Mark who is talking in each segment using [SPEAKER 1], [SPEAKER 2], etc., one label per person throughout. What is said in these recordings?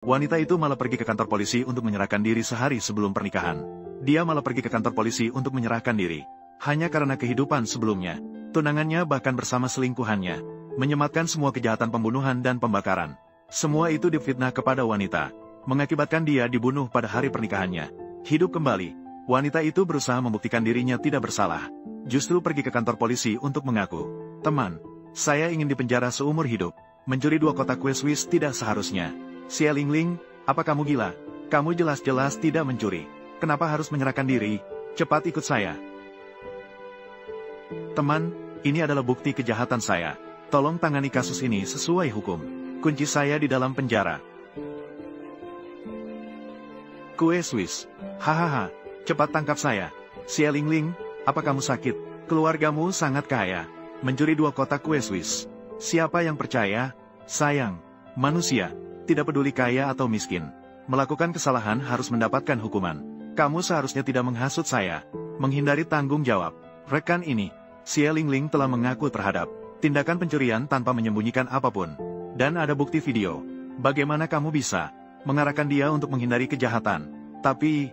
[SPEAKER 1] Wanita itu malah pergi ke kantor polisi untuk menyerahkan diri sehari sebelum pernikahan. Dia malah pergi ke kantor polisi untuk menyerahkan diri. Hanya karena kehidupan sebelumnya. Tunangannya bahkan bersama selingkuhannya. Menyematkan semua kejahatan pembunuhan dan pembakaran. Semua itu difitnah kepada wanita. Mengakibatkan dia dibunuh pada hari pernikahannya. Hidup kembali. Wanita itu berusaha membuktikan dirinya tidak bersalah. Justru pergi ke kantor polisi untuk mengaku. Teman, saya ingin dipenjara seumur hidup. Mencuri 2 kotak kue Swiss tidak seharusnya. Xie Lingling, apa kamu gila? Kamu jelas-jelas tidak mencuri. Kenapa harus menyerahkan diri? Cepat ikut saya. Teman, ini adalah bukti kejahatan saya. Tolong tangani kasus ini sesuai hukum. Kunci saya di dalam penjara. Kue Swiss. Hahaha, cepat tangkap saya. Xie Lingling, apa kamu sakit? Keluargamu sangat kaya. Mencuri 2 kotak kue Swiss. Siapa yang percaya? Sayang, manusia, tidak peduli kaya atau miskin. Melakukan kesalahan harus mendapatkan hukuman. Kamu seharusnya tidak menghasut saya. Menghindari tanggung jawab. Rekan ini, Xie Lingling telah mengaku terhadap tindakan pencurian tanpa menyembunyikan apapun. Dan ada bukti video. Bagaimana kamu bisa mengarahkan dia untuk menghindari kejahatan? Tapi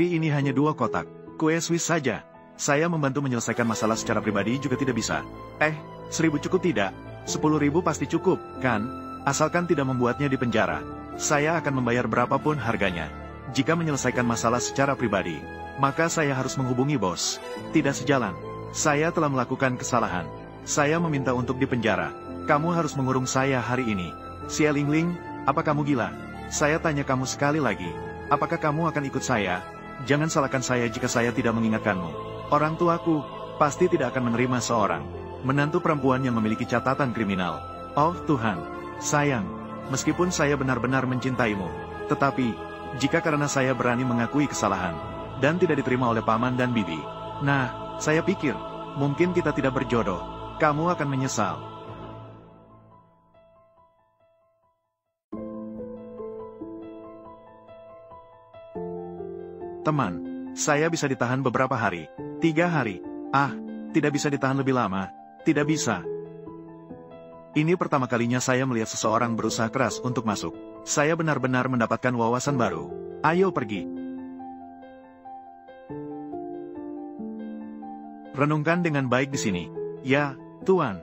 [SPEAKER 1] ini hanya 2 kotak kue Swiss saja. Saya membantu menyelesaikan masalah secara pribadi juga tidak bisa. 1.000 cukup tidak? 10.000 pasti cukup, kan? Asalkan tidak membuatnya di penjara. Saya akan membayar berapapun harganya. Jika menyelesaikan masalah secara pribadi, maka saya harus menghubungi bos. Tidak sejalan. Saya telah melakukan kesalahan. Saya meminta untuk dipenjara. Kamu harus mengurung saya hari ini. Xie Lingling, apa kamu gila? Saya tanya kamu sekali lagi. Apakah kamu akan ikut saya? Jangan salahkan saya jika saya tidak mengingatkanmu. Orang tuaku pasti tidak akan menerima seorang menantu perempuan yang memiliki catatan kriminal. Oh Tuhan, sayang, meskipun saya benar-benar mencintaimu, tetapi jika karena saya berani mengakui kesalahan dan tidak diterima oleh paman dan bibi, nah, saya pikir mungkin kita tidak berjodoh. Kamu akan menyesal. Teman, saya bisa ditahan beberapa hari. 3 hari. Tidak bisa ditahan lebih lama. Tidak bisa. Ini pertama kalinya saya melihat seseorang berusaha keras untuk masuk. Saya benar-benar mendapatkan wawasan baru. Ayo pergi. Renungkan dengan baik di sini. Ya, Tuan.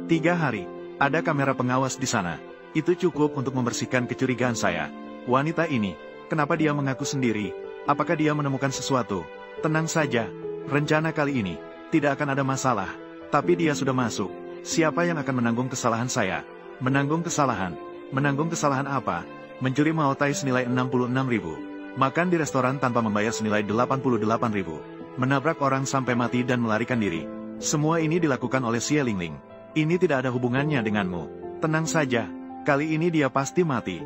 [SPEAKER 1] 3 hari. Ada kamera pengawas di sana. Itu cukup untuk membersihkan kecurigaan saya. Wanita ini, kenapa dia mengaku sendiri? Apakah dia menemukan sesuatu? Tenang saja. Rencana kali ini tidak akan ada masalah. Tapi dia sudah masuk. Siapa yang akan menanggung kesalahan saya? Menanggung kesalahan? Menanggung kesalahan apa? Mencuri Maotai senilai 66.000. Makan di restoran tanpa membayar senilai 88.000. Menabrak orang sampai mati dan melarikan diri. Semua ini dilakukan oleh Xie Lingling. Ini tidak ada hubungannya denganmu. Tenang saja. Kali ini dia pasti mati.